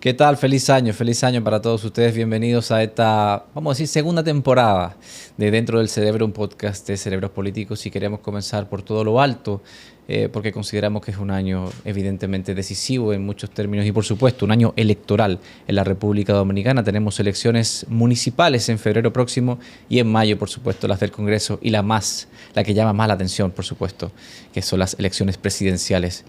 ¿Qué tal? Feliz año para todos ustedes. Bienvenidos a esta, vamos a decir, segunda temporada de Dentro del Cerebro, un podcast de cerebros políticos. Y queremos comenzar por todo lo alto, porque consideramos que es un año evidentemente decisivo en muchos términos y, por supuesto, un año electoral en la República Dominicana. Tenemos elecciones municipales en febrero próximo y en mayo, por supuesto, las del Congreso y la que llama más la atención, por supuesto, que son las elecciones presidenciales.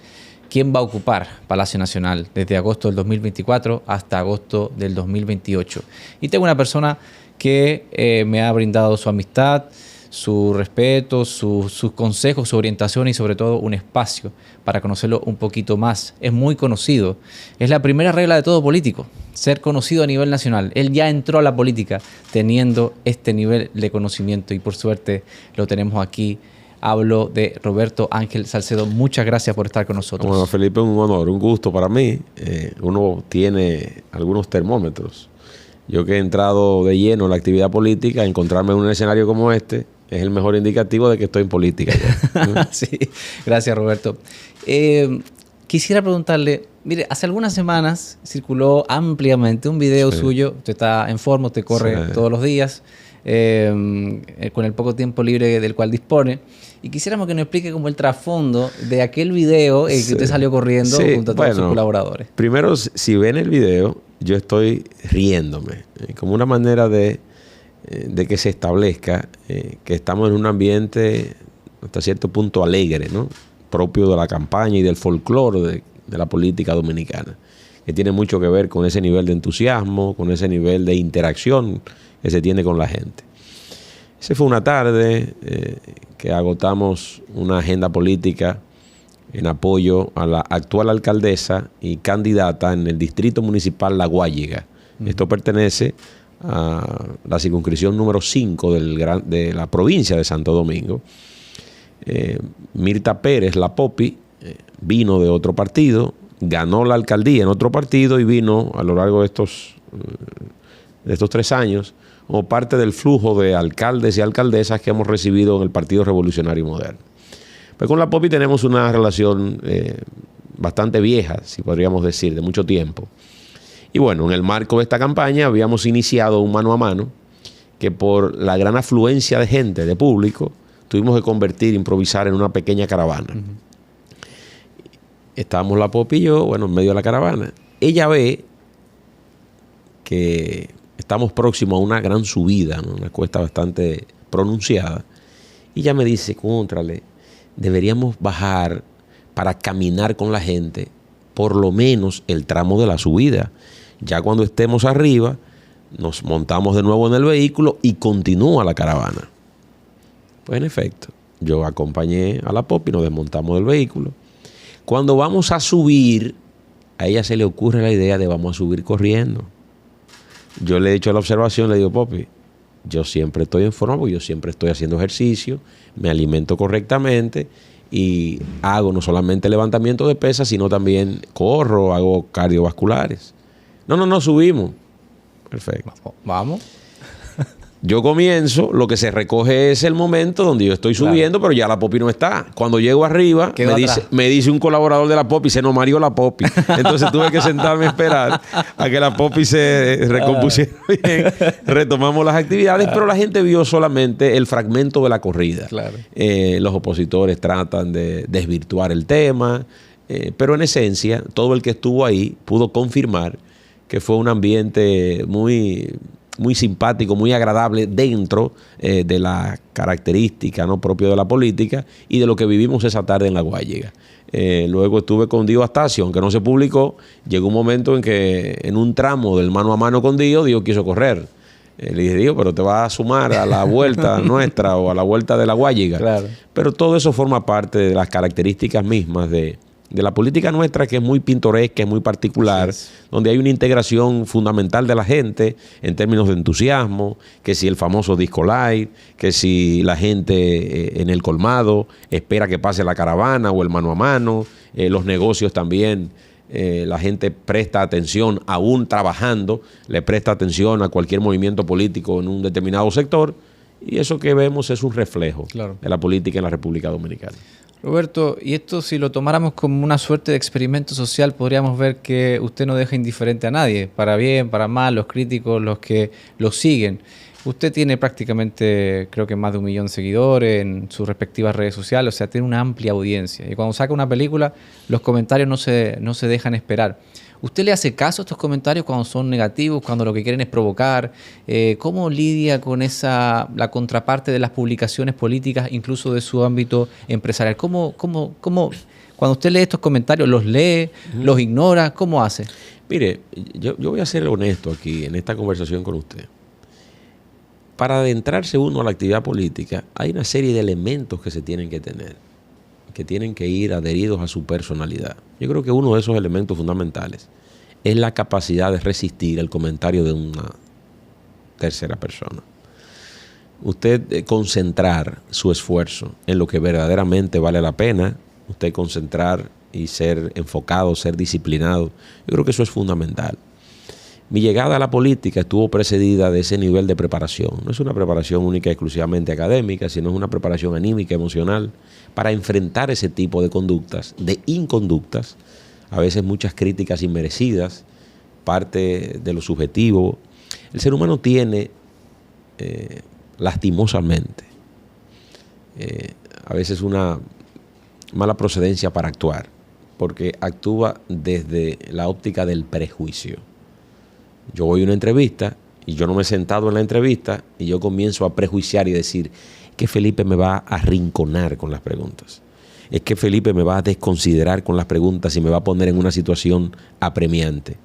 ¿Quién va a ocupar Palacio Nacional desde agosto del 2024 hasta agosto del 2028? Y tengo una persona que me ha brindado su amistad, su respeto, sus consejos, su orientación y sobre todo un espacio para conocerlo un poquito más. Es muy conocido. Es la primera regla de todo político, ser conocido a nivel nacional. Él ya entró a la política teniendo este nivel de conocimiento y por suerte lo tenemos aquí. Hablo de Roberto Ángel Salcedo. Muchas gracias por estar con nosotros. Bueno, Felipe, un honor, un gusto para mí. Uno tiene algunos termómetros. Yo que he entrado de lleno en la actividad política, encontrarme en un escenario como este es el mejor indicativo de que estoy en política. Sí, gracias, Roberto. Quisiera preguntarle, mire, hace algunas semanas circuló ampliamente un video suyo. Usted está en forma, usted corre todos los días, con el poco tiempo libre del cual dispone. Y quisiéramos que nos explique como el trasfondo de aquel video que usted salió corriendo junto a todos sus colaboradores. Primero, si ven el video, yo estoy riéndome, como una manera de que se establezca que estamos en un ambiente hasta cierto punto alegre, ¿no? Propio de la campaña y del folclore de la política dominicana, que tiene mucho que ver con ese nivel de entusiasmo, con ese nivel de interacción que se tiene con la gente. Esa fue una tarde que agotamos una agenda política en apoyo a la actual alcaldesa y candidata en el distrito municipal La Guayiga. Esto pertenece a la circunscripción número 5 de la provincia de Santo Domingo. Mirta Pérez, la Popi, vino de otro partido, ganó la alcaldía en otro partido y vino a lo largo de estos 3 años como parte del flujo de alcaldes y alcaldesas que hemos recibido en el Partido Revolucionario Moderno. Pues con la Popi tenemos una relación bastante vieja, si podríamos decir, de mucho tiempo. Y bueno, en el marco de esta campaña habíamos iniciado un mano a mano que por la gran afluencia de gente, de público, tuvimos que convertir, improvisar en una pequeña caravana. Estábamos la Popi y yo, bueno, en medio de la caravana. Ella ve que estamos próximos a una gran subida, ¿no? Una cuesta bastante pronunciada. Y ella me dice, cóntrale, deberíamos bajar para caminar con la gente por lo menos el tramo de la subida. Ya cuando estemos arriba, nos montamos de nuevo en el vehículo y continúa la caravana. Pues en efecto, yo acompañé a la Popi, nos desmontamos del vehículo. Cuando vamos a subir, a ella se le ocurre la idea de vamos a subir corriendo. Yo le he hecho la observación, le digo, Popi, yo siempre estoy en forma porque yo siempre estoy haciendo ejercicio, me alimento correctamente y hago no solamente levantamiento de pesas, sino también corro, hago cardiovasculares. No, subimos. Perfecto. Vamos. Yo comienzo, lo que se recoge es el momento donde yo estoy subiendo, pero ya la Popi no está. Cuando llego arriba, me dice un colaborador de la Popi, se nos mareó la Popi. Entonces tuve que sentarme a esperar a que la Popi se recompusiera bien. Retomamos las actividades, pero la gente vio solamente el fragmento de la corrida. Claro. Los opositores tratan de desvirtuar el tema, pero en esencia, todo el que estuvo ahí pudo confirmar que fue un ambiente muy simpático, muy agradable dentro de la característica, ¿no?, propio de la política y de lo que vivimos esa tarde en La Guayiga. Luego estuve con Dio Astacio, aunque no se publicó. Llegó un momento en que en un tramo del mano a mano con Dio quiso correr. Le dije, Dio, pero te vas a sumar a la vuelta nuestra o a la vuelta de La Guayiga. Claro. Pero todo eso forma parte de las características mismas de la política nuestra, que es muy pintoresca, es muy particular, donde hay una integración fundamental de la gente en términos de entusiasmo, que si el famoso disco light, que si la gente en el colmado espera que pase la caravana o el mano a mano, los negocios también, la gente presta atención, aún trabajando, le presta atención a cualquier movimiento político en un determinado sector, y eso que vemos es un reflejo de la política en la República Dominicana. Roberto, y esto si lo tomáramos como una suerte de experimento social, podríamos ver que usted no deja indiferente a nadie, para bien, para mal, los críticos, los que lo siguen. Usted tiene prácticamente, creo que más de 1 millón de seguidores en sus respectivas redes sociales, o sea, tiene una amplia audiencia. Y cuando saca una película, los comentarios no se dejan esperar. ¿Usted le hace caso a estos comentarios cuando son negativos, cuando lo que quieren es provocar? ¿Cómo lidia con la contraparte de las publicaciones políticas, incluso de su ámbito empresarial? Cuando usted lee estos comentarios, los lee, los ignora, ¿cómo hace? Mire, yo voy a ser honesto aquí en esta conversación con usted. Para adentrarse uno a la actividad política, hay una serie de elementos que se tienen que tener, que tienen que ir adheridos a su personalidad. Yo creo que uno de esos elementos fundamentales es la capacidad de resistir el comentario de una tercera persona. Usted concentrar su esfuerzo en lo que verdaderamente vale la pena, usted concentrar y ser enfocado, ser disciplinado, yo creo que eso es fundamental. Mi llegada a la política estuvo precedida de ese nivel de preparación. No es una preparación única y exclusivamente académica, sino es una preparación anímica, emocional, para enfrentar ese tipo de conductas, de inconductas, a veces muchas críticas inmerecidas, parte de lo subjetivo. El ser humano tiene, lastimosamente, a veces una mala procedencia para actuar, porque actúa desde la óptica del prejuicio. Yo voy a una entrevista y yo no me he sentado en la entrevista y yo comienzo a prejuiciar y decir que Felipe me va a arrinconar con las preguntas. Es que Felipe me va a desconsiderar con las preguntas y me va a poner en una situación apremiante.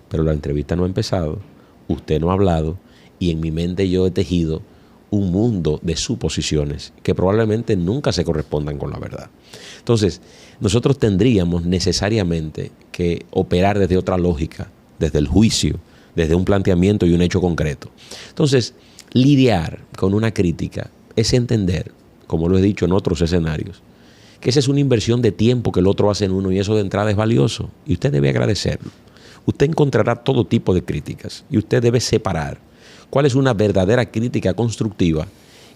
Pero la entrevista no ha empezado, usted no ha hablado y en mi mente yo he tejido un mundo de suposiciones que probablemente nunca se correspondan con la verdad. Entonces, nosotros tendríamos necesariamente que operar desde otra lógica, desde el juicio, desde un planteamiento y un hecho concreto. Entonces, lidiar con una crítica es entender, como lo he dicho en otros escenarios, que esa es una inversión de tiempo que el otro hace en uno y eso de entrada es valioso y usted debe agradecerlo. Usted encontrará todo tipo de críticas y usted debe separar cuál es una verdadera crítica constructiva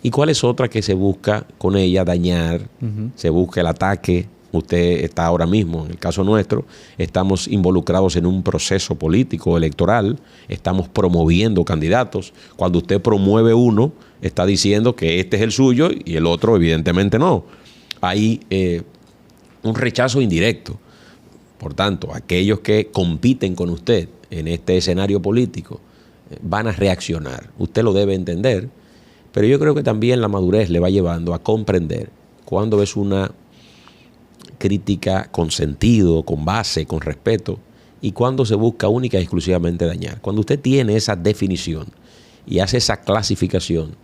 y cuál es otra que se busca con ella dañar, se busca el ataque. Usted está ahora mismo, en el caso nuestro, estamos involucrados en un proceso político electoral, estamos promoviendo candidatos. Cuando usted promueve uno, está diciendo que este es el suyo y el otro evidentemente no. Hay un rechazo indirecto. Por tanto, aquellos que compiten con usted en este escenario político van a reaccionar. Usted lo debe entender, pero yo creo que también la madurez le va llevando a comprender cuando es una crítica con sentido, con base, con respeto, y cuando se busca única y exclusivamente dañar. Cuando usted tiene esa definición y hace esa clasificación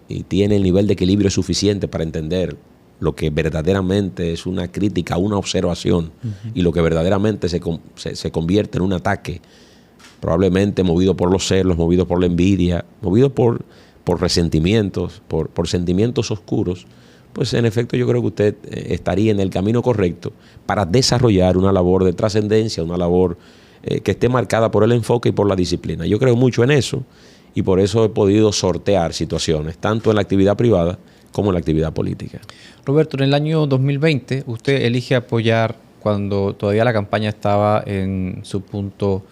y tiene el nivel de equilibrio suficiente para entender lo que verdaderamente es una crítica, una observación, y lo que verdaderamente se convierte en un ataque, probablemente movido por los celos, movido por la envidia, movido por resentimientos, por sentimientos oscuros, pues en efecto yo creo que usted estaría en el camino correcto para desarrollar una labor de trascendencia, una labor que esté marcada por el enfoque y por la disciplina. Yo creo mucho en eso y por eso he podido sortear situaciones, tanto en la actividad privada como en la actividad política. Roberto, en el año 2020 usted elige apoyar, cuando todavía la campaña estaba en su punto,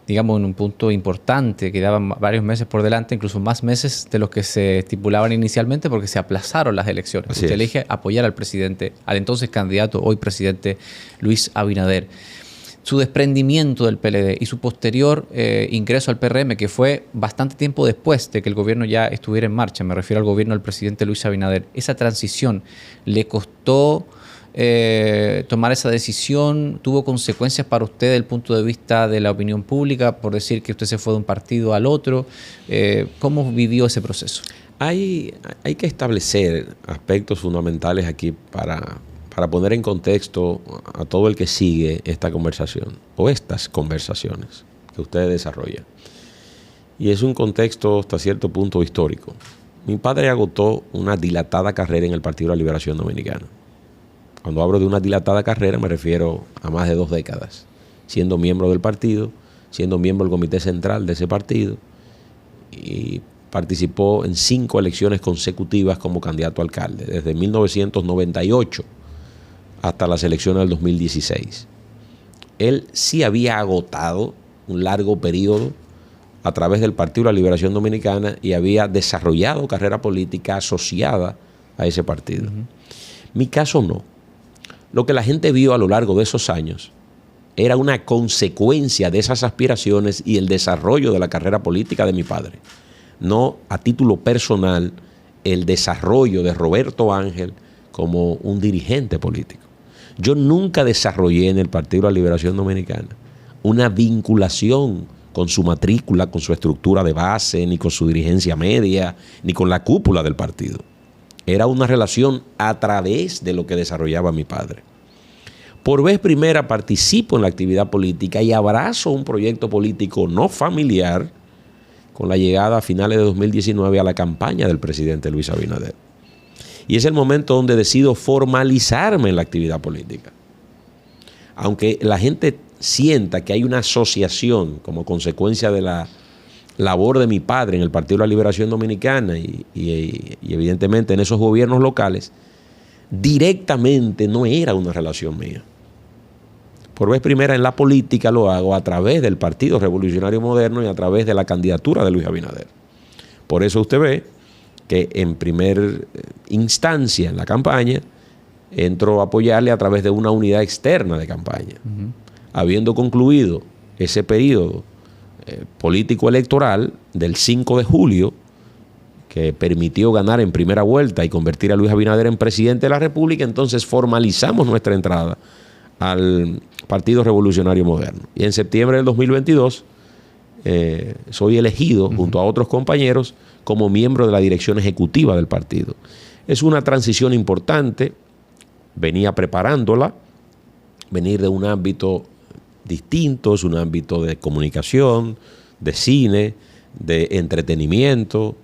digamos, en un punto importante, quedaban varios meses por delante, incluso más meses de los que se estipulaban inicialmente porque se aplazaron las elecciones. Así Usted es. elige apoyar al presidente, al entonces candidato, hoy presidente Luis Abinader. Su desprendimiento del PLD y su posterior ingreso al PRM, que fue bastante tiempo después de que el gobierno ya estuviera en marcha, me refiero al gobierno del presidente Luis Abinader, esa transición le costó tomar esa decisión, tuvo consecuencias para usted desde el punto de vista de la opinión pública, por decir que usted se fue de un partido al otro. ¿Cómo vivió ese proceso? Hay que establecer aspectos fundamentales aquí para poner en contexto a todo el que sigue esta conversación o estas conversaciones que ustedes desarrollan. Y es un contexto hasta cierto punto histórico. Mi padre agotó una dilatada carrera en el Partido de la Liberación Dominicana. Cuando hablo de una dilatada carrera me refiero a más de 2 décadas, siendo miembro del partido, siendo miembro del comité central de ese partido, y participó en 5 elecciones consecutivas como candidato a alcalde, desde 1998 hasta las elecciones del 2016. Él sí había agotado un largo periodo a través del Partido de la Liberación Dominicana y había desarrollado carrera política asociada a ese partido. Mi caso no. Lo que la gente vio a lo largo de esos años era una consecuencia de esas aspiraciones y el desarrollo de la carrera política de mi padre. No a título personal el desarrollo de Roberto Ángel como un dirigente político. Yo nunca desarrollé en el Partido de la Liberación Dominicana una vinculación con su matrícula, con su estructura de base, ni con su dirigencia media, ni con la cúpula del partido. Era una relación a través de lo que desarrollaba mi padre. Por vez primera participo en la actividad política y abrazo un proyecto político no familiar con la llegada a finales de 2019 a la campaña del presidente Luis Abinader. Y es el momento donde decido formalizarme en la actividad política. Aunque la gente sienta que hay una asociación como consecuencia de la labor de mi padre en el Partido de la Liberación Dominicana y evidentemente en esos gobiernos locales, directamente no era una relación mía. Por vez primera en la política lo hago a través del Partido Revolucionario Moderno y a través de la candidatura de Luis Abinader. Por eso usted ve que en primer instancia en la campaña entro a apoyarle a través de una unidad externa de campaña. Habiendo concluido ese periodo político electoral del 5 de julio, que permitió ganar en primera vuelta y convertir a Luis Abinader en presidente de la República, entonces formalizamos nuestra entrada al Partido Revolucionario Moderno. Y en septiembre del 2022 soy elegido junto a otros compañeros como miembro de la dirección ejecutiva del partido. Es una transición importante, venía preparándola, venir de un ámbito distinto, es un ámbito de comunicación, de cine, de entretenimiento,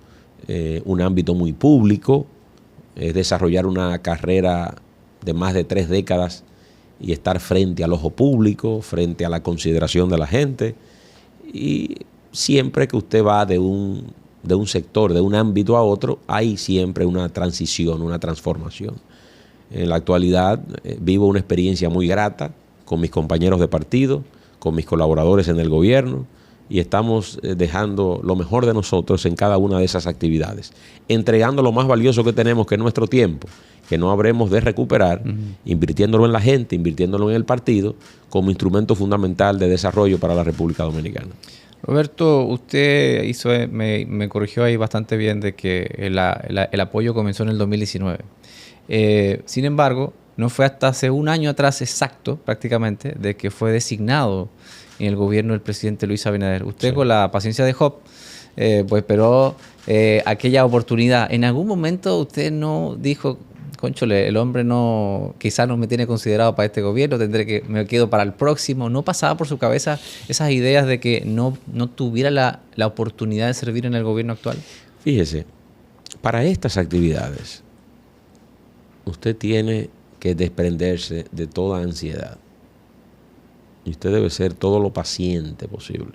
un ámbito muy público, desarrollar una carrera de más de 3 décadas y estar frente al ojo público, frente a la consideración de la gente. Y siempre que usted va de un sector, de un ámbito a otro, hay siempre una transición, una transformación. En la actualidad vivo una experiencia muy grata con mis compañeros de partido, con mis colaboradores en el gobierno, y estamos dejando lo mejor de nosotros en cada una de esas actividades, entregando lo más valioso que tenemos, que es nuestro tiempo, que no habremos de recuperar, invirtiéndolo en la gente, invirtiéndolo en el partido, como instrumento fundamental de desarrollo para la República Dominicana. Roberto, usted me corrigió ahí bastante bien de que el apoyo comenzó en el 2019. Sin embargo, no fue hasta hace un año atrás exacto, prácticamente, de que fue designado en el gobierno del presidente Luis Abinader. Usted, sí, con la paciencia de Job, pues esperó aquella oportunidad. ¿En algún momento usted no dijo, cónchole, el hombre no, quizás no me tiene considerado para este gobierno, me quedo para el próximo? ¿No pasaba por su cabeza esas ideas de que no tuviera la oportunidad de servir en el gobierno actual? Fíjese, para estas actividades usted tiene que desprenderse de toda ansiedad. Y usted debe ser todo lo paciente posible.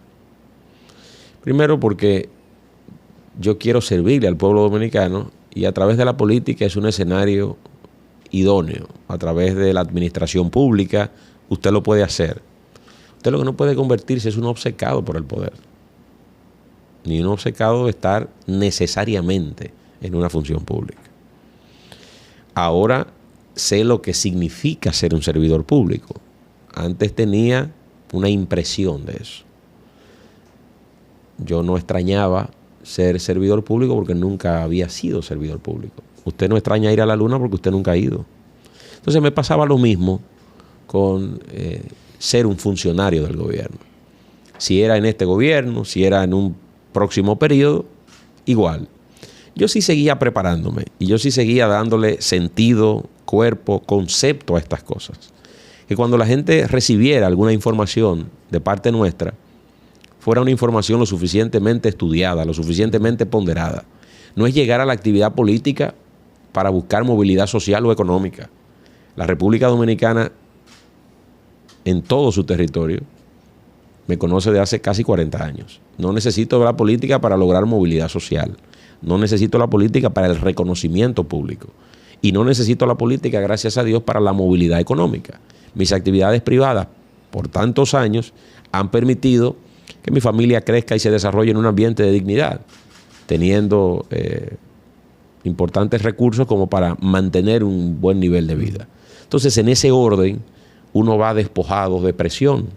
Primero porque yo quiero servirle al pueblo dominicano y a través de la política es un escenario idóneo. A través de la administración pública usted lo puede hacer. Usted lo que no puede convertirse es un obcecado por el poder. Ni un obcecado de estar necesariamente en una función pública. Ahora sé lo que significa ser un servidor público. Antes tenía una impresión de eso. Yo no extrañaba ser servidor público porque nunca había sido servidor público. Usted no extraña ir a la luna porque usted nunca ha ido. Entonces me pasaba lo mismo con ser un funcionario del gobierno. Si era en este gobierno, si era en un próximo periodo, igual. Yo sí seguía preparándome y yo sí seguía dándole sentido, cuerpo, concepto a estas cosas. Que cuando la gente recibiera alguna información de parte nuestra, fuera una información lo suficientemente estudiada, lo suficientemente ponderada. No es llegar a la actividad política para buscar movilidad social o económica. La República Dominicana, en todo su territorio, me conoce de hace casi 40 años. No necesito la política para lograr movilidad social. No necesito la política para el reconocimiento público. Y no necesito la política, gracias a Dios, para la movilidad económica. Mis actividades privadas, por tantos años, han permitido que mi familia crezca y se desarrolle en un ambiente de dignidad, teniendo importantes recursos como para mantener un buen nivel de vida. Entonces, en ese orden, uno va despojado de presión.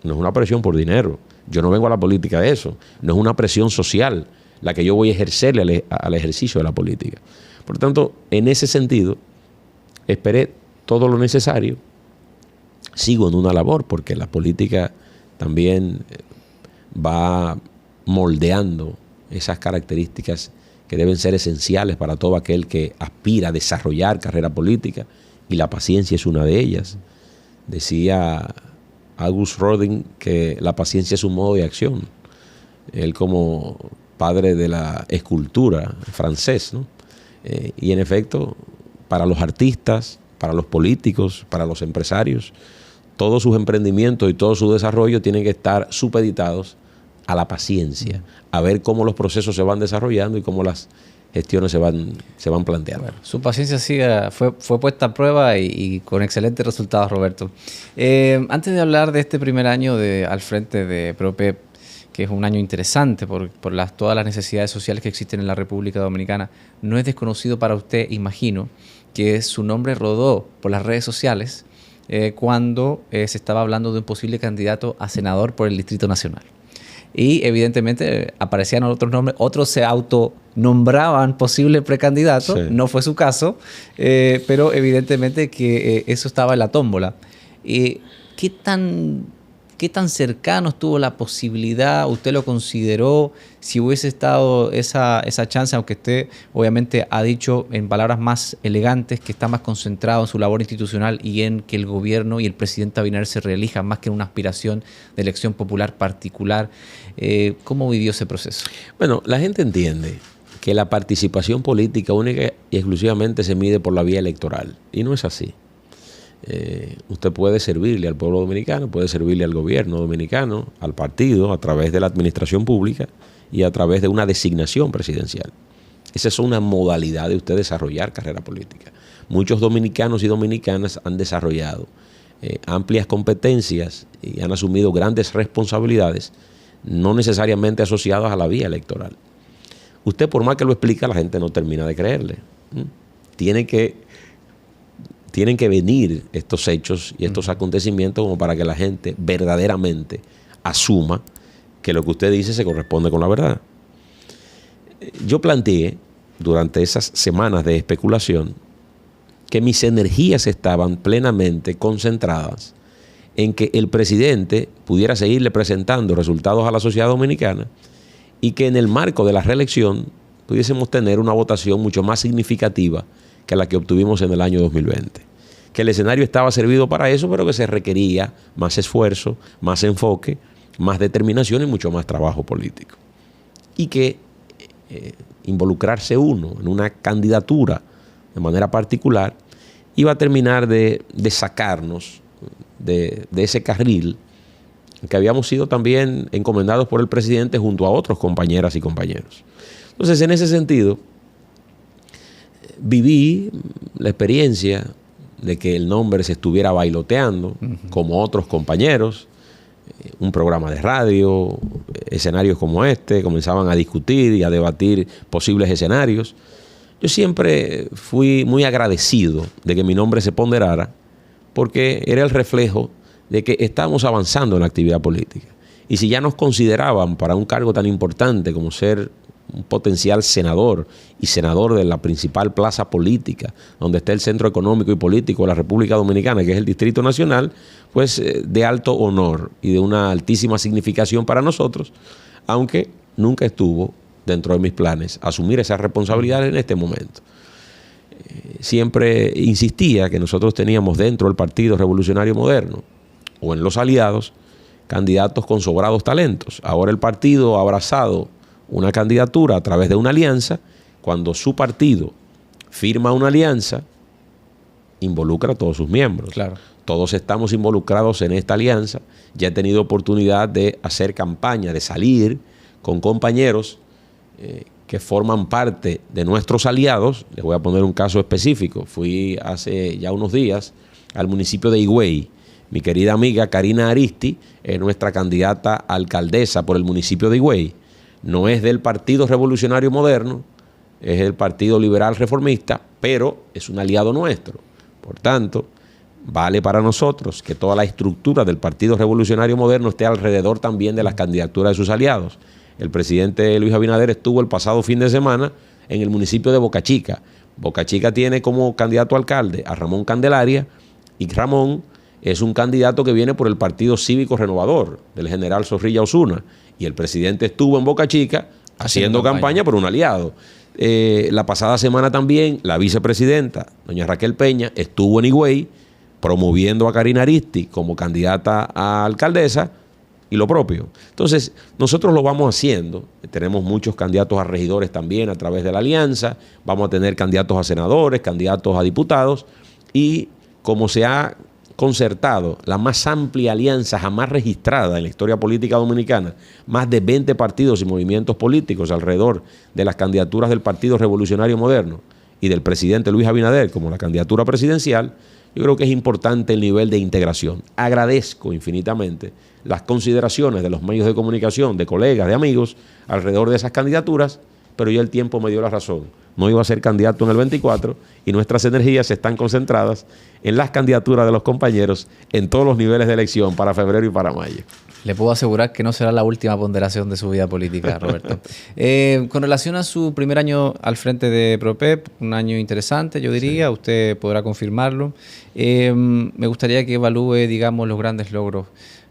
No es una presión por dinero. Yo no vengo a la política de eso. No es una presión social la que yo voy a ejercerle al ejercicio de la política. Por tanto, en ese sentido, esperé todo lo necesario. Sigo en una labor, porque la política también va moldeando esas características que deben ser esenciales para todo aquel que aspira a desarrollar carrera política, y la paciencia es una de ellas. Decía Auguste Rodin que la paciencia es un modo de acción. Él, como padre de la escultura francés, ¿no? Y en efecto, para los artistas, para los políticos, para los empresarios, todos sus emprendimientos y todo su desarrollo tienen que estar supeditados a la paciencia, a ver cómo los procesos se van desarrollando y cómo las gestiones se van planteando. Bueno, su paciencia fue puesta a prueba y con excelentes resultados, Roberto. Antes de hablar de este primer año al frente de PROPEP, que es un año interesante por todas las necesidades sociales que existen en la República Dominicana, no es desconocido para usted, imagino, que su nombre rodó por las redes sociales cuando se estaba hablando de un posible candidato a senador por el Distrito Nacional. Y evidentemente aparecían otros nombres, otros se autonombraban posible precandidato, sí. No fue su caso, pero evidentemente que eso estaba en la tómbola. ¿Qué tan cercano estuvo la posibilidad? ¿Usted lo consideró? Si hubiese estado esa chance, aunque usted obviamente ha dicho en palabras más elegantes que está más concentrado en su labor institucional y en que el gobierno y el presidente Abinader se reelijan más que en una aspiración de elección popular particular. ¿Cómo vivió ese proceso? Bueno, la gente entiende que la participación política única y exclusivamente se mide por la vía electoral, y no es así. Usted puede servirle al pueblo dominicano, puede servirle al gobierno dominicano, al partido, a través de la administración pública y a través de una designación presidencial. Esa es una modalidad de usted desarrollar carrera política. Muchos dominicanos y dominicanas han desarrollado amplias competencias y han asumido grandes responsabilidades, no necesariamente asociadas a la vía electoral. Usted, por más que lo explica, la gente no termina de creerle. Tienen que venir estos hechos y estos acontecimientos como para que la gente verdaderamente asuma que lo que usted dice se corresponde con la verdad. Yo planteé durante esas semanas de especulación que mis energías estaban plenamente concentradas en que el presidente pudiera seguirle presentando resultados a la sociedad dominicana y que en el marco de la reelección pudiésemos tener una votación mucho más significativa que la que obtuvimos en el año 2020. Que el escenario estaba servido para eso, pero que se requería más esfuerzo, más enfoque, más determinación y mucho más trabajo político. Y que involucrarse uno en una candidatura de manera particular iba a terminar de sacarnos de ese carril que habíamos sido también encomendados por el presidente junto a otros compañeras y compañeros. Entonces, en ese sentido, viví la experiencia de que el nombre se estuviera bailoteando, como otros compañeros, un programa de radio, escenarios como este, comenzaban a discutir y a debatir posibles escenarios. Yo siempre fui muy agradecido de que mi nombre se ponderara, porque era el reflejo de que estábamos avanzando en la actividad política. Y si ya nos consideraban para un cargo tan importante como ser un potencial senador y senador de la principal plaza política, donde está el centro económico y político de la República Dominicana, que es el Distrito Nacional, pues de alto honor y de una altísima significación para nosotros, aunque nunca estuvo dentro de mis planes asumir esas responsabilidades en este momento. Siempre insistía que nosotros teníamos dentro del Partido Revolucionario Moderno o en los aliados candidatos con sobrados talentos. Ahora el partido ha abrazado una candidatura a través de una alianza. Cuando su partido firma una alianza, involucra a todos sus miembros. Claro. Todos estamos involucrados en esta alianza. Ya he tenido oportunidad de hacer campaña, de salir con compañeros que forman parte de nuestros aliados. Les voy a poner un caso específico. Fui hace ya unos días al municipio de Higüey. Mi querida amiga Karina Aristi es nuestra candidata a alcaldesa por el municipio de Higüey. No es del Partido Revolucionario Moderno, es del Partido Liberal Reformista, pero es un aliado nuestro. Por tanto, vale para nosotros que toda la estructura del Partido Revolucionario Moderno esté alrededor también de las candidaturas de sus aliados. El presidente Luis Abinader estuvo el pasado fin de semana en el municipio de Boca Chica. Boca Chica tiene como candidato a alcalde a Ramón Candelaria, y Ramón es un candidato que viene por el Partido Cívico Renovador del general Zorrilla Osuna, y el presidente estuvo en Boca Chica haciendo campaña por un aliado. La pasada semana también la vicepresidenta, doña Raquel Peña, estuvo en Higüey promoviendo a Karina Aristi como candidata a alcaldesa, y lo propio. Entonces, nosotros lo vamos haciendo. Tenemos muchos candidatos a regidores también a través de la alianza. Vamos a tener candidatos a senadores, candidatos a diputados. Y como se ha concertado la más amplia alianza jamás registrada en la historia política dominicana, más de 20 partidos y movimientos políticos alrededor de las candidaturas del Partido Revolucionario Moderno y del presidente Luis Abinader como la candidatura presidencial, yo creo que es importante el nivel de integración. Agradezco infinitamente las consideraciones de los medios de comunicación, de colegas, de amigos, alrededor de esas candidaturas, pero ya el tiempo me dio la razón. No iba a ser candidato en el 24 y nuestras energías están concentradas en las candidaturas de los compañeros en todos los niveles de elección para febrero y para mayo. Le puedo asegurar que no será la última ponderación de su vida política, Roberto. Con relación a su primer año al frente de ProPEP, un año interesante, yo diría, sí. Usted podrá confirmarlo. Me gustaría que evalúe, digamos, los grandes logros,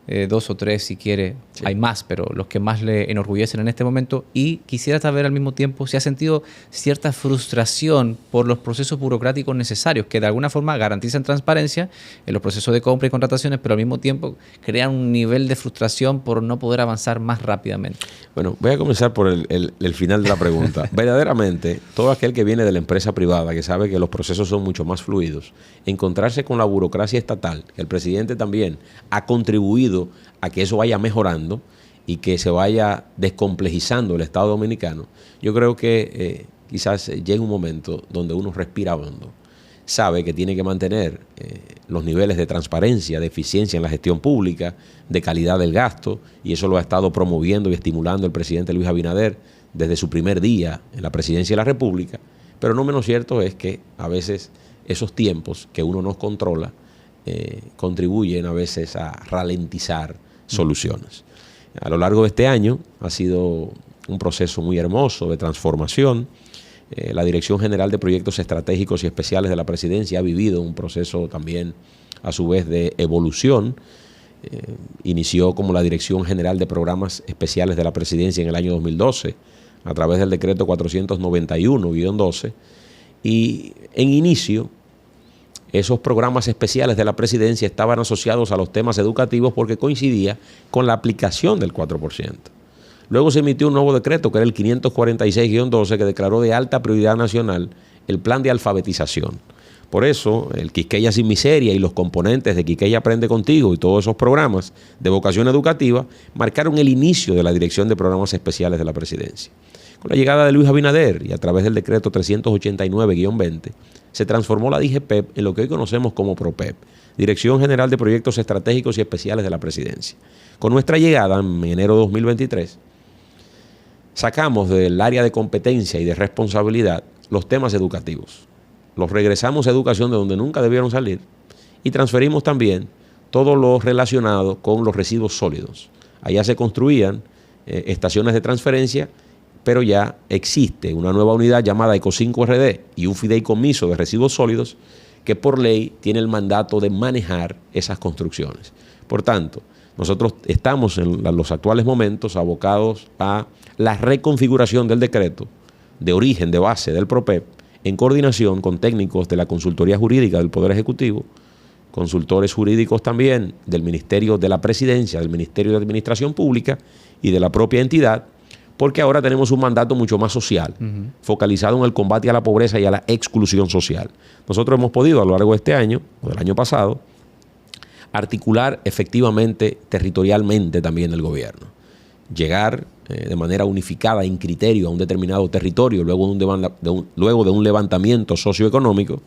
2 o 3 si quiere, sí. Hay más, pero los que más le enorgullecen en este momento. Y quisiera saber al mismo tiempo si ha sentido cierta frustración por los procesos burocráticos necesarios, que de alguna forma garantizan transparencia en los procesos de compra y contrataciones, pero al mismo tiempo crean un nivel de frustración por no poder avanzar más rápidamente. Bueno, voy a comenzar por el final de la pregunta. Verdaderamente, todo aquel que viene de la empresa privada, que sabe que los procesos son mucho más fluidos, encontrarse con la burocracia estatal, que el presidente también ha contribuido a que eso vaya mejorando y que se vaya descomplejizando el Estado dominicano, yo creo que quizás llegue un momento donde uno respira hondo. Sabe que tiene que mantener los niveles de transparencia, de eficiencia en la gestión pública, de calidad del gasto, y eso lo ha estado promoviendo y estimulando el presidente Luis Abinader desde su primer día en la presidencia de la República. Pero no menos cierto es que a veces esos tiempos que uno no controla contribuyen a veces a ralentizar soluciones. A lo largo de este año ha sido un proceso muy hermoso de transformación. La Dirección General de Proyectos Estratégicos y Especiales de la Presidencia ha vivido un proceso también a su vez de evolución. Inició como la Dirección General de Programas Especiales de la Presidencia en el año 2012 a través del decreto 491-12, y en inicio esos programas especiales de la presidencia estaban asociados a los temas educativos porque coincidía con la aplicación del 4%. Luego se emitió un nuevo decreto, que era el 546-12, que declaró de alta prioridad nacional el plan de alfabetización. Por eso, el Quisqueya Sin Miseria y los componentes de Quisqueya Aprende Contigo y todos esos programas de vocación educativa marcaron el inicio de la Dirección de Programas Especiales de la Presidencia. Con la llegada de Luis Abinader y a través del decreto 389-20, se transformó la DIGEPEP en lo que hoy conocemos como ProPEP, Dirección General de Proyectos Estratégicos y Especiales de la Presidencia. Con nuestra llegada en enero de 2023, sacamos del área de competencia y de responsabilidad los temas educativos. Los regresamos a educación de donde nunca debieron salir y transferimos también todo lo relacionado con los residuos sólidos. Allá se construían estaciones de transferencia, pero ya existe una nueva unidad llamada Eco5RD y un fideicomiso de residuos sólidos que por ley tiene el mandato de manejar esas construcciones. Por tanto, nosotros estamos en los actuales momentos abocados a la reconfiguración del decreto de origen, de base del ProPEP, en coordinación con técnicos de la Consultoría Jurídica del Poder Ejecutivo, consultores jurídicos también del Ministerio de la Presidencia, del Ministerio de Administración Pública y de la propia entidad, porque ahora tenemos un mandato mucho más social, focalizado en el combate a la pobreza y a la exclusión social. Nosotros hemos podido a lo largo de este año, o del año pasado, articular efectivamente, territorialmente también el gobierno. Llegar de manera unificada en criterio a un determinado territorio luego de un levantamiento socioeconómico,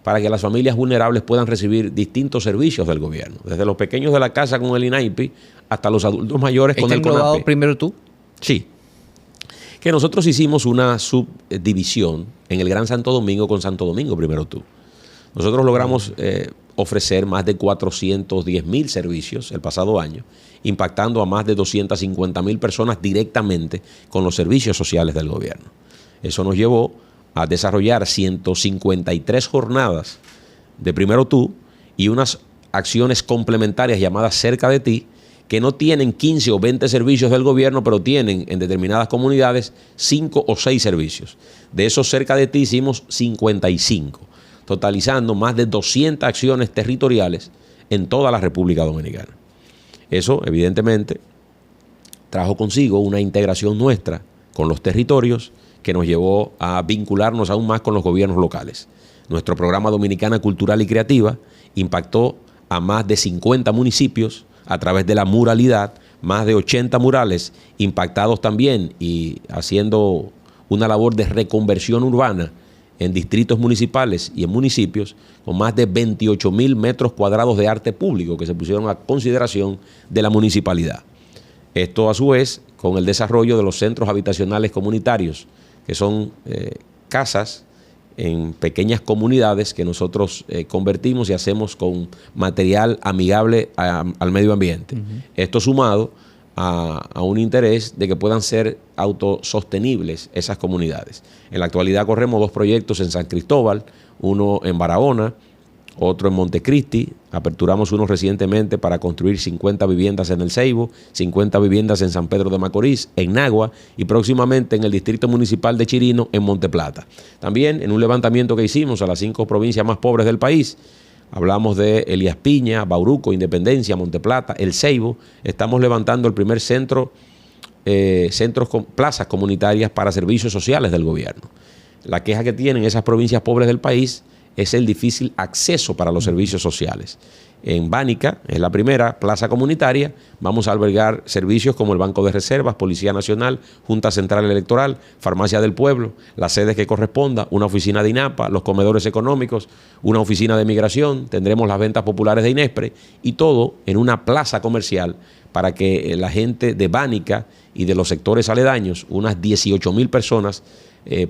para que las familias vulnerables puedan recibir distintos servicios del gobierno, desde los pequeños de la casa con el INAIPI hasta los adultos mayores con el CONAPE. ¿Está Primero Tú? Sí. Que nosotros hicimos una subdivisión en el Gran Santo Domingo con Santo Domingo Primero Tú. Nosotros logramos ofrecer más de 410,000 servicios el pasado año, impactando a más de 250,000 personas directamente con los servicios sociales del gobierno. Eso nos llevó a desarrollar 153 jornadas de Primero Tú y unas acciones complementarias llamadas Cerca de Ti, que no tienen 15 o 20 servicios del gobierno, pero tienen en determinadas comunidades 5 o 6 servicios. De esos Cerca de Ti hicimos 55, totalizando más de 200 acciones territoriales en toda la República Dominicana. Eso, evidentemente, trajo consigo una integración nuestra con los territorios que nos llevó a vincularnos aún más con los gobiernos locales. Nuestro programa Dominicana Cultural y Creativa impactó a más de 50 municipios a través de la muralidad, más de 80 murales impactados también y haciendo una labor de reconversión urbana en distritos municipales y en municipios, con más de 28,000 metros cuadrados de arte público que se pusieron a consideración de la municipalidad. Esto a su vez con el desarrollo de los centros habitacionales comunitarios, que son casas en pequeñas comunidades que nosotros convertimos y hacemos con material amigable al medio ambiente. Esto sumado a un interés de que puedan ser autosostenibles esas comunidades. En la actualidad corremos 2 proyectos en San Cristóbal, uno en Barahona, otro en Montecristi. Aperturamos uno recientemente para construir 50 viviendas en El Ceibo, 50 viviendas en San Pedro de Macorís, en Nagua y próximamente en el Distrito Municipal de Chirino, en Monteplata. También en un levantamiento que hicimos a las 5 provincias más pobres del país, hablamos de Elías Piña, Bauruco, Independencia, Monteplata, El Ceibo. Estamos levantando el primer plazas comunitarias para servicios sociales del gobierno. La queja que tienen esas provincias pobres del país es el difícil acceso para los servicios sociales. En Bánica, es la primera plaza comunitaria, vamos a albergar servicios como el Banco de Reservas, Policía Nacional, Junta Central Electoral, Farmacia del Pueblo, las sedes que corresponda, una oficina de INAPA, los comedores económicos, una oficina de migración, tendremos las ventas populares de INESPRE y todo en una plaza comercial para que la gente de Bánica y de los sectores aledaños, unas 18,000 personas,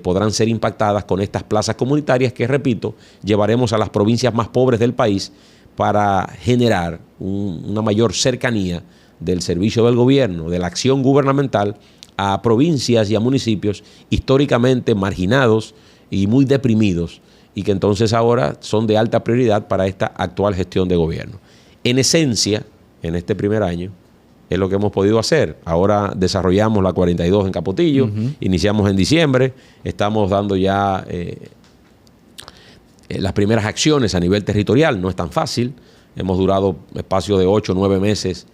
podrán ser impactadas con estas plazas comunitarias que, repito, llevaremos a las provincias más pobres del país para generar una mayor cercanía del servicio del gobierno, de la acción gubernamental a provincias y a municipios históricamente marginados y muy deprimidos y que entonces ahora son de alta prioridad para esta actual gestión de gobierno. En esencia, en este primer año, es lo que hemos podido hacer. Ahora desarrollamos la 42 en Capotillo, iniciamos en diciembre, estamos dando ya las primeras acciones a nivel territorial. No es tan fácil, hemos durado espacio de 8 o 9 meses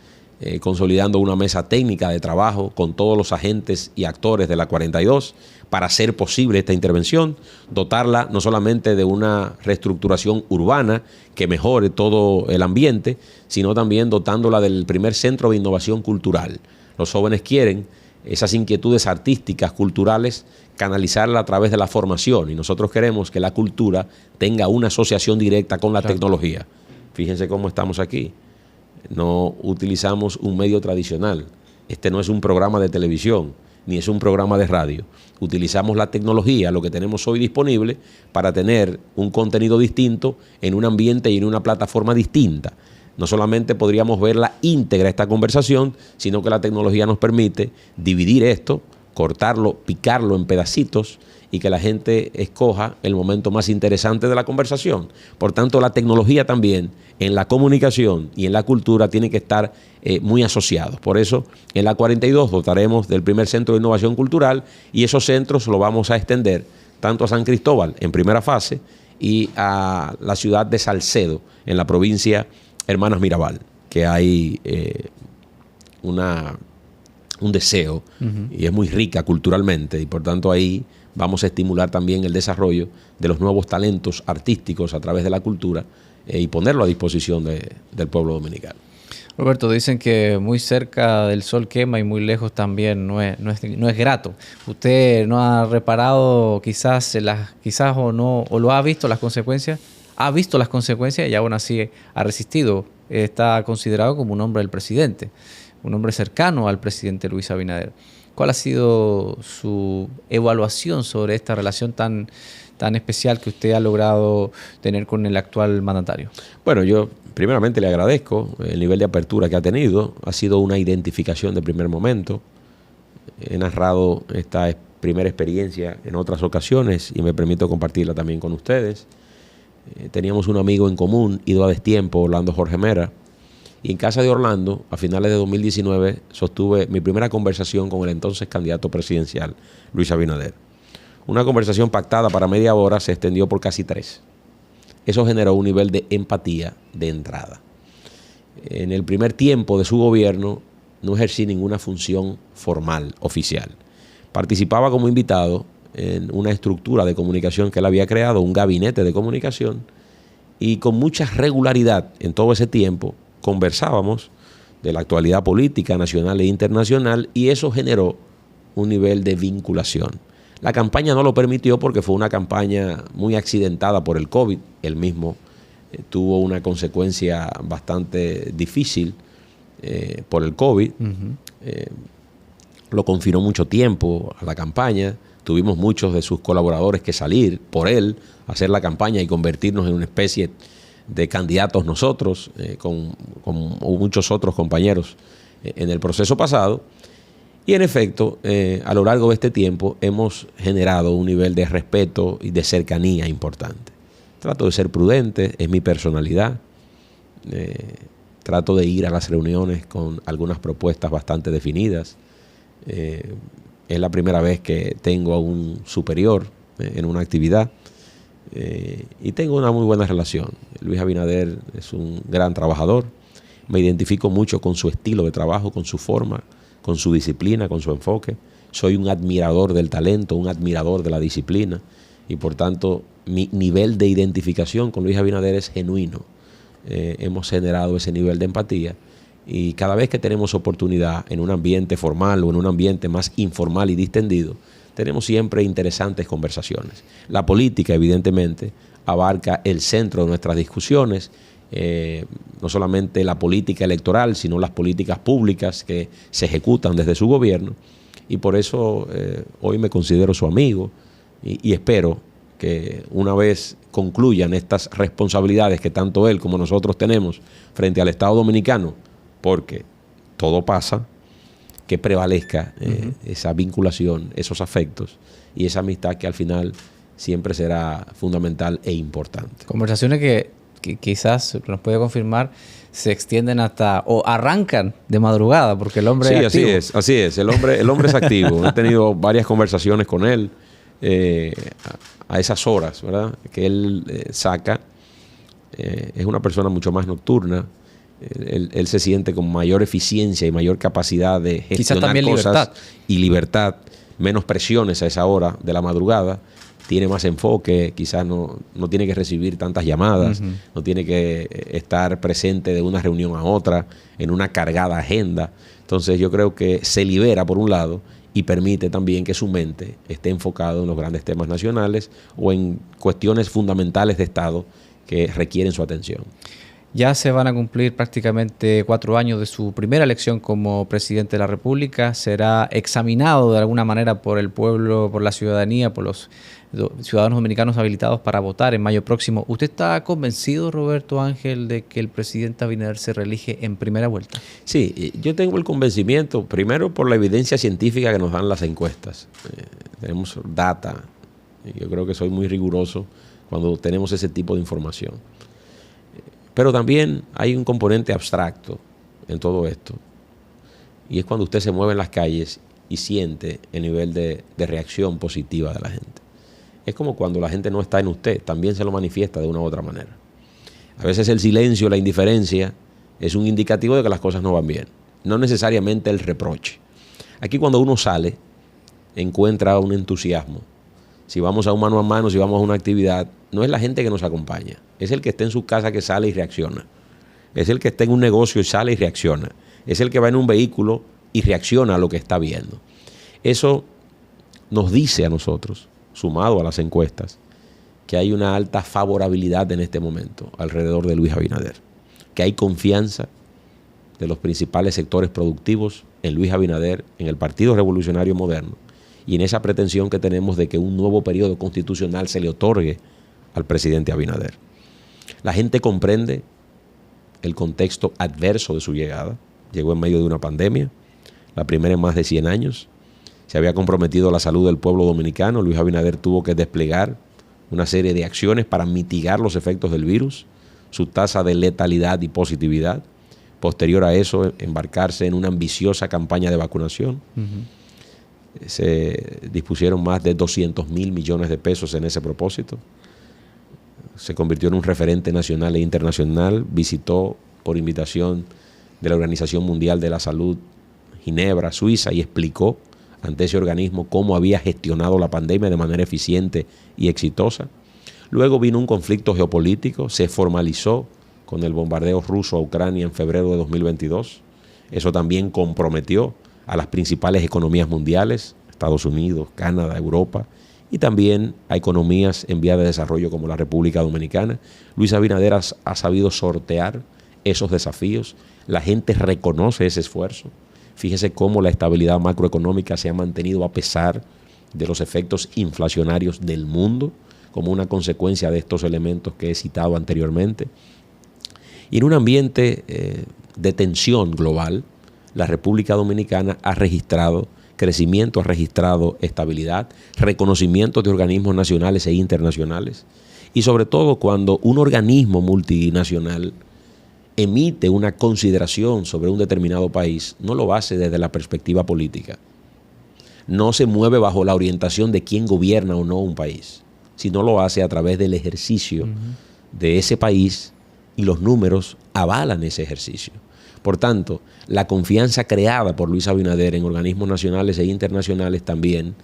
consolidando una mesa técnica de trabajo con todos los agentes y actores de la 42 para hacer posible esta intervención, dotarla no solamente de una reestructuración urbana que mejore todo el ambiente, sino también dotándola del primer centro de innovación cultural. Los jóvenes quieren esas inquietudes artísticas, culturales, canalizarla a través de la formación y nosotros queremos que la cultura tenga una asociación directa con la tecnología. Fíjense cómo estamos aquí. No utilizamos un medio tradicional. Este no es un programa de televisión, ni es un programa de radio. Utilizamos la tecnología, lo que tenemos hoy disponible, para tener un contenido distinto en un ambiente y en una plataforma distinta. No solamente podríamos ver la íntegra esta conversación, sino que la tecnología nos permite dividir esto, cortarlo, picarlo en pedacitos y que la gente escoja el momento más interesante de la conversación. Por tanto, la tecnología también en la comunicación y en la cultura tiene que estar muy asociados. Por eso, en la 42 dotaremos del primer centro de innovación cultural y esos centros lo vamos a extender tanto a San Cristóbal en primera fase y a la ciudad de Salcedo en la provincia Hermanas Mirabal, que hay un deseo y es muy rica culturalmente y por tanto ahí vamos a estimular también el desarrollo de los nuevos talentos artísticos a través de la cultura y ponerlo a disposición del pueblo dominicano. Roberto, dicen que muy cerca del sol quema y muy lejos también no es grato. ¿Usted no ha reparado quizás o no, o lo ha visto las consecuencias? Ha visto las consecuencias y aún así ha resistido. Está considerado como un hombre del presidente, un hombre cercano al presidente Luis Abinader. ¿Cuál ha sido su evaluación sobre esta relación tan especial que usted ha logrado tener con el actual mandatario? Bueno, yo primeramente le agradezco el nivel de apertura que ha tenido. Ha sido una identificación de primer momento. He narrado esta primera experiencia en otras ocasiones y me permito compartirla también con ustedes. Teníamos un amigo en común, ido a destiempo, Orlando Jorge Mera, y en casa de Orlando, a finales de 2019, sostuve mi primera conversación con el entonces candidato presidencial, Luis Abinader. Una conversación pactada para media hora se extendió por casi 3. Eso generó un nivel de empatía de entrada. En el primer tiempo de su gobierno no ejercí ninguna función formal, oficial. Participaba como invitado en una estructura de comunicación que él había creado, un gabinete de comunicación, y con mucha regularidad en todo ese tiempo conversábamos de la actualidad política nacional e internacional, y eso generó un nivel de vinculación. La campaña no lo permitió porque fue una campaña muy accidentada por el COVID. Él mismo tuvo una consecuencia bastante difícil por el COVID. Lo confinó mucho tiempo a la campaña. Tuvimos muchos de sus colaboradores que salir por él, hacer la campaña y convertirnos en una especie de candidatos nosotros, con muchos otros compañeros en el proceso pasado. Y en efecto, a lo largo de este tiempo hemos generado un nivel de respeto y de cercanía importante. Trato de ser prudente, es mi personalidad. Trato de ir a las reuniones con algunas propuestas bastante definidas. Es la primera vez que tengo a un superior en una actividad. Y tengo una muy buena relación. Luis Abinader es un gran trabajador. Me identifico mucho con su estilo de trabajo, con su forma, con su disciplina, con su enfoque. Soy un admirador del talento, un admirador de la disciplina, y por tanto mi nivel de identificación con Luis Abinader es genuino. Hemos generado ese nivel de empatía, y cada vez que tenemos oportunidad en un ambiente formal o en un ambiente más informal y distendido, tenemos siempre interesantes conversaciones. La política, evidentemente, abarca el centro de nuestras discusiones. No solamente la política electoral, sino las políticas públicas que se ejecutan desde su gobierno, y por eso hoy me considero su amigo y espero que una vez concluyan estas responsabilidades que tanto él como nosotros tenemos frente al Estado Dominicano, porque todo pasa, que prevalezca esa vinculación, esos afectos y esa amistad que al final siempre será fundamental e importante. Conversaciones que quizás nos puede confirmar se extienden hasta o arrancan de madrugada, porque el hombre es activo. Así es. El hombre es activo. He tenido varias conversaciones con él a esas horas, ¿verdad?, que él saca. Es una persona mucho más nocturna. Él se siente con mayor eficiencia y mayor capacidad de gestionar cosas y libertad, menos presiones a esa hora de la madrugada. Tiene más enfoque, quizás no tiene que recibir tantas llamadas, no tiene que estar presente de una reunión a otra en una cargada agenda. Entonces yo creo que se libera por un lado y permite también que su mente esté enfocada en los grandes temas nacionales o en cuestiones fundamentales de Estado que requieren su atención. Ya se van a cumplir prácticamente 4 años de su primera elección como presidente de la República. Será examinado de alguna manera por el pueblo, por la ciudadanía, por los ciudadanos dominicanos habilitados para votar en mayo próximo. ¿Usted está convencido, Roberto Ángel, de que el presidente Abinader se reelige en primera vuelta? Sí, yo tengo el convencimiento, primero por la evidencia científica que nos dan las encuestas. Tenemos data. Yo creo que soy muy riguroso cuando tenemos ese tipo de información. Pero también hay un componente abstracto en todo esto, y es cuando usted se mueve en las calles y siente el nivel de reacción positiva de la gente. Es como cuando la gente no está en usted, también se lo manifiesta de una u otra manera. A veces el silencio, la indiferencia, es un indicativo de que las cosas no van bien, no necesariamente el reproche. Aquí cuando uno sale, encuentra un entusiasmo. Si vamos a un mano a mano, si vamos a una actividad, no es la gente que nos acompaña, es el que está en su casa que sale y reacciona. Es el que está en un negocio y sale y reacciona. Es el que va en un vehículo y reacciona a lo que está viendo. Eso nos dice a nosotros, sumado a las encuestas, que hay una alta favorabilidad en este momento alrededor de Luis Abinader, que hay confianza de los principales sectores productivos en Luis Abinader, en el Partido Revolucionario Moderno, y en esa pretensión que tenemos de que un nuevo periodo constitucional se le otorgue al presidente Abinader. La gente comprende el contexto adverso de su llegada. Llegó en medio de una pandemia, la primera en más de 100 años. Se había comprometido a la salud del pueblo dominicano. Luis Abinader tuvo que desplegar una serie de acciones para mitigar los efectos del virus, su tasa de letalidad y positividad. Posterior a eso, embarcarse en una ambiciosa campaña de vacunación. Se dispusieron más de 200.000 millones de pesos en ese propósito. Se convirtió en un referente nacional e internacional. Visitó, por invitación de la Organización Mundial de la Salud, Ginebra, Suiza, y explicó ante ese organismo cómo había gestionado la pandemia de manera eficiente y exitosa. Luego vino un conflicto geopolítico, se formalizó con el bombardeo ruso a Ucrania en febrero de 2022. Eso también comprometió a las principales economías mundiales, Estados Unidos, Canadá, Europa, y también a economías en vía de desarrollo como la República Dominicana. Luis Abinader ha sabido sortear esos desafíos. La gente reconoce ese esfuerzo. Fíjese cómo la estabilidad macroeconómica se ha mantenido a pesar de los efectos inflacionarios del mundo, como una consecuencia de estos elementos que he citado anteriormente. Y en un ambiente de tensión global, la República Dominicana ha registrado crecimiento, ha registrado estabilidad, reconocimiento de organismos nacionales e internacionales. Y sobre todo cuando un organismo multinacional emite una consideración sobre un determinado país, no lo hace desde la perspectiva política. No se mueve bajo la orientación de quién gobierna o no un país, sino lo hace a través del ejercicio de ese país, y los números avalan ese ejercicio. Por tanto, la confianza creada por Luis Abinader en organismos nacionales e internacionales también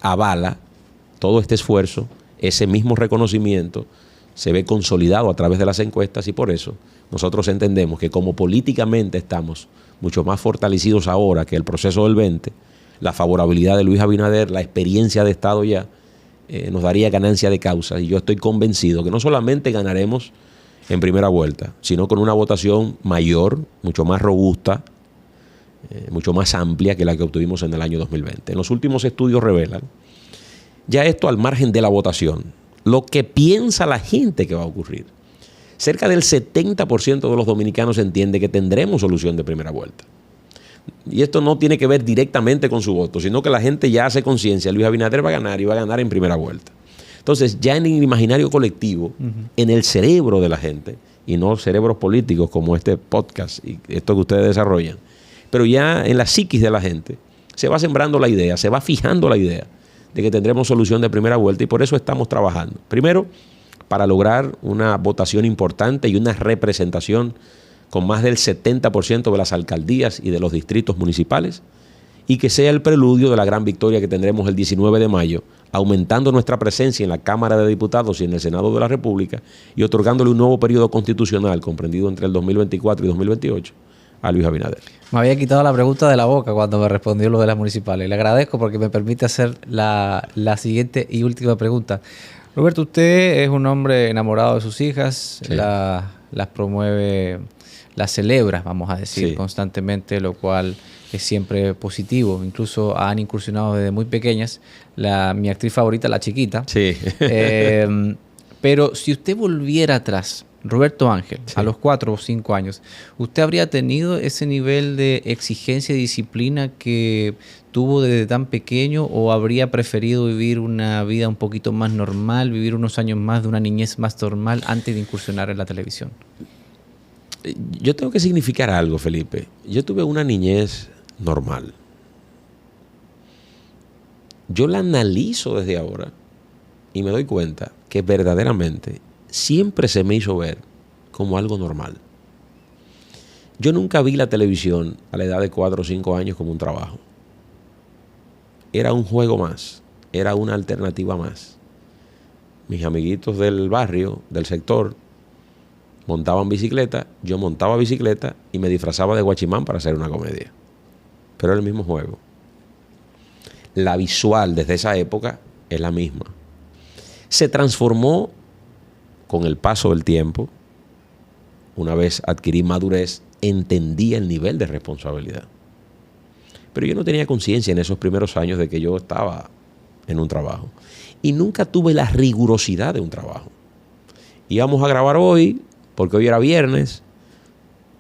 avala todo este esfuerzo. Ese mismo reconocimiento se ve consolidado a través de las encuestas, y por eso nosotros entendemos que como políticamente estamos mucho más fortalecidos ahora que el proceso del 20, la favorabilidad de Luis Abinader, la experiencia de Estado ya, nos daría ganancia de causa. Y yo estoy convencido que no solamente ganaremos en primera vuelta, sino con una votación mayor, mucho más robusta, mucho más amplia que la que obtuvimos en el año 2020. En los últimos estudios revelan, ya esto al margen de la votación, lo que piensa la gente que va a ocurrir. Cerca del 70% de los dominicanos entiende que tendremos solución de primera vuelta. Y esto no tiene que ver directamente con su voto, sino que la gente ya hace conciencia. Luis Abinader va a ganar, y va a ganar en primera vuelta. Entonces, ya en el imaginario colectivo, en el cerebro de la gente, y no cerebros políticos como este podcast y esto que ustedes desarrollan, pero ya en la psiquis de la gente, se va sembrando la idea, se va fijando la idea de que tendremos solución de primera vuelta, y por eso estamos trabajando. Primero, para lograr una votación importante y una representación con más del 70% de las alcaldías y de los distritos municipales, y que sea el preludio de la gran victoria que tendremos el 19 de mayo, aumentando nuestra presencia en la Cámara de Diputados y en el Senado de la República, y otorgándole un nuevo periodo constitucional comprendido entre el 2024 y 2028 a Luis Abinader. Me había quitado la pregunta de la boca cuando me respondió lo de las municipales. Le agradezco porque me permite hacer la siguiente y última pregunta. Roberto, usted es un hombre enamorado de sus hijas, sí. Las promueve, las celebra, vamos a decir, sí, constantemente, lo cual es siempre positivo. Incluso han incursionado desde muy pequeñas. Mi actriz favorita, la chiquita. Sí. Pero si usted volviera atrás, Roberto Ángel, sí, a los 4 o 5 años, ¿usted habría tenido ese nivel de exigencia y disciplina que tuvo desde tan pequeño, o habría preferido vivir una vida un poquito más normal, vivir unos años más de una niñez más normal antes de incursionar en la televisión? Yo tengo que significar algo, Felipe. Yo tuve una niñez normal. Yo la analizo desde ahora y me doy cuenta que verdaderamente siempre se me hizo ver como algo normal. Yo nunca vi la televisión a la edad de 4 o 5 años como un trabajo. Era un juego más, era una alternativa más. Mis amiguitos del barrio, del sector, montaban bicicleta, yo montaba bicicleta y me disfrazaba de guachimán para hacer una comedia. Pero era el mismo juego. La visual desde esa época es la misma. Se transformó con el paso del tiempo. Una vez adquirí madurez, entendí el nivel de responsabilidad. Pero yo no tenía conciencia en esos primeros años de que yo estaba en un trabajo. Y nunca tuve la rigurosidad de un trabajo. Íbamos a grabar hoy, porque hoy era viernes,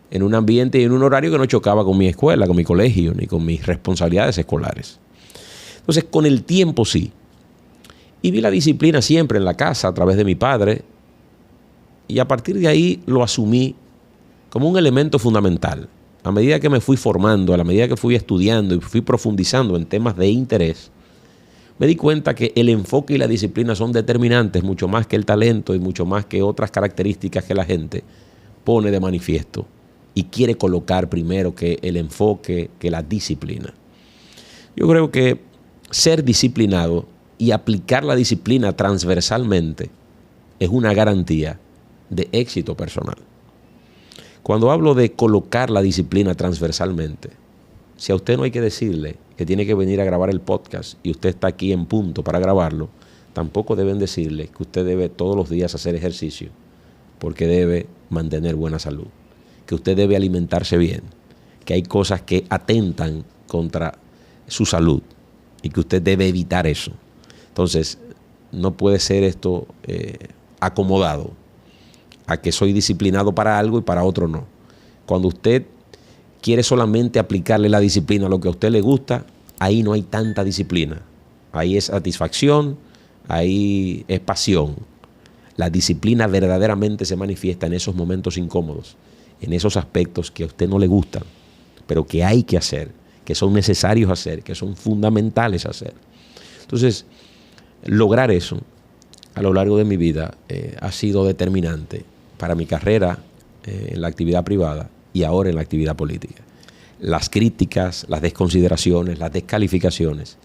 en un ambiente y en un horario que no chocaba con mi escuela, con mi colegio, ni con mis responsabilidades escolares. Entonces, con el tiempo sí. Y vi la disciplina siempre en la casa a través de mi padre. Y a partir de ahí lo asumí como un elemento fundamental. A medida que me fui formando, a la medida que fui estudiando y fui profundizando en temas de interés, me di cuenta que el enfoque y la disciplina son determinantes, mucho más que el talento y mucho más que otras características que la gente pone de manifiesto y quiere colocar primero que el enfoque, que la disciplina. Yo creo que ser disciplinado y aplicar la disciplina transversalmente es una garantía de éxito personal. Cuando hablo de colocar la disciplina transversalmente, si a usted no hay que decirle que tiene que venir a grabar el podcast y usted está aquí en punto para grabarlo, tampoco deben decirle que usted debe todos los días hacer ejercicio porque debe mantener buena salud, que usted debe alimentarse bien, que hay cosas que atentan contra su salud y que usted debe evitar eso. Entonces, no puede ser esto acomodado a que soy disciplinado para algo y para otro no. Cuando usted quiere solamente aplicarle la disciplina a lo que a usted le gusta, ahí no hay tanta disciplina. Ahí es satisfacción, ahí es pasión. La disciplina verdaderamente se manifiesta en esos momentos incómodos, en esos aspectos que a usted no le gustan, pero que hay que hacer, que son necesarios hacer, que son fundamentales hacer. Entonces, lograr eso a lo largo de mi vida ha sido determinante para mi carrera en la actividad privada y ahora en la actividad política. Las críticas, las desconsideraciones, las descalificaciones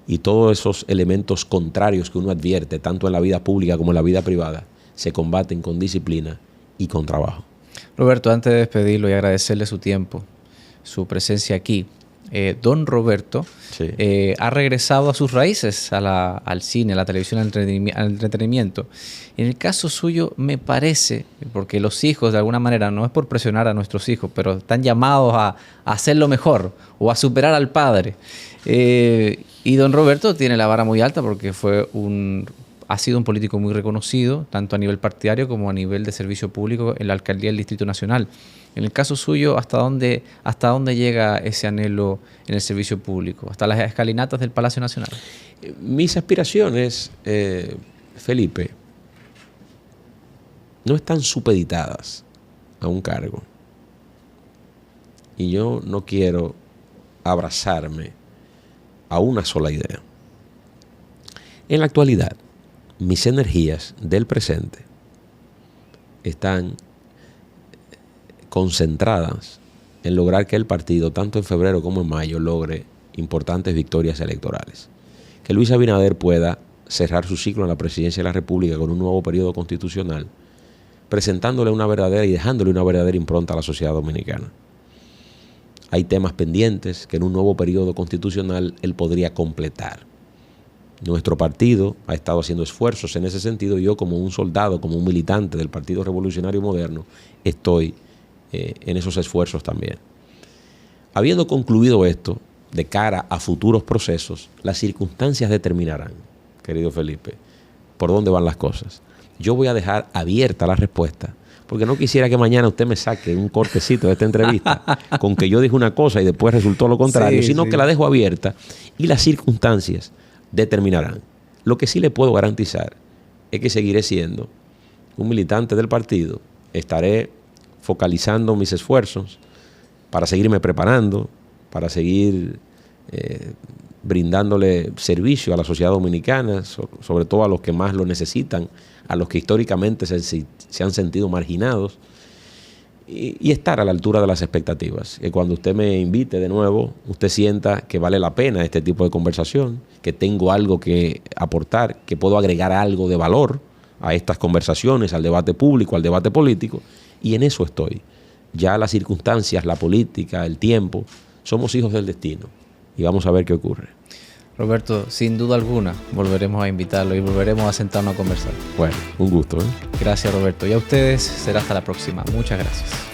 y todos esos elementos contrarios que uno advierte tanto en la vida pública como en la vida privada se combaten con disciplina y con trabajo. Roberto, antes de despedirlo y agradecerle su tiempo, su presencia aquí, don Roberto Sí. Ha regresado a sus raíces, al cine, a la televisión, al entretenimiento. En el caso suyo, me parece, porque los hijos, de alguna manera, no es por presionar a nuestros hijos, pero están llamados a hacerlo mejor o a superar al padre. Y don Roberto tiene la vara muy alta porque ha sido un político muy reconocido, tanto a nivel partidario como a nivel de servicio público en la alcaldía del Distrito Nacional. En el caso suyo, ¿hasta dónde llega ese anhelo en el servicio público? ¿Hasta las escalinatas del Palacio Nacional? Mis aspiraciones, Felipe, no están supeditadas a un cargo. Y yo no quiero abrazarme a una sola idea. En la actualidad, mis energías del presente están concentradas en lograr que el partido, tanto en febrero como en mayo, logre importantes victorias electorales. Que Luis Abinader pueda cerrar su ciclo en la presidencia de la República con un nuevo periodo constitucional, presentándole una verdadera y dejándole una verdadera impronta a la sociedad dominicana. Hay temas pendientes que en un nuevo periodo constitucional él podría completar. Nuestro partido ha estado haciendo esfuerzos en ese sentido. Yo, como un soldado, como un militante del Partido Revolucionario Moderno, estoy en esos esfuerzos también. Habiendo concluido esto, de cara a futuros procesos, las circunstancias determinarán, querido Felipe, por dónde van las cosas. Yo voy a dejar abierta la respuesta, porque no quisiera que mañana usted me saque un cortecito de esta entrevista con que yo dije una cosa y después resultó lo contrario, sino que la dejo abierta y las circunstancias determinarán. Lo que sí le puedo garantizar es que seguiré siendo un militante del partido, estaré focalizando mis esfuerzos para seguirme preparando, para seguir brindándole servicio a la sociedad dominicana, sobre todo a los que más lo necesitan, a los que históricamente se han sentido marginados, y estar a la altura de las expectativas. Que cuando usted me invite de nuevo, usted sienta que vale la pena este tipo de conversación, que tengo algo que aportar, que puedo agregar algo de valor a estas conversaciones, al debate público, al debate político, y en eso estoy. Ya las circunstancias, la política, el tiempo, somos hijos del destino y vamos a ver qué ocurre. Roberto, sin duda alguna, volveremos a invitarlo y volveremos a sentarnos a conversar. Bueno, un gusto, ¿eh? Gracias, Roberto. Y a ustedes será hasta la próxima. Muchas gracias.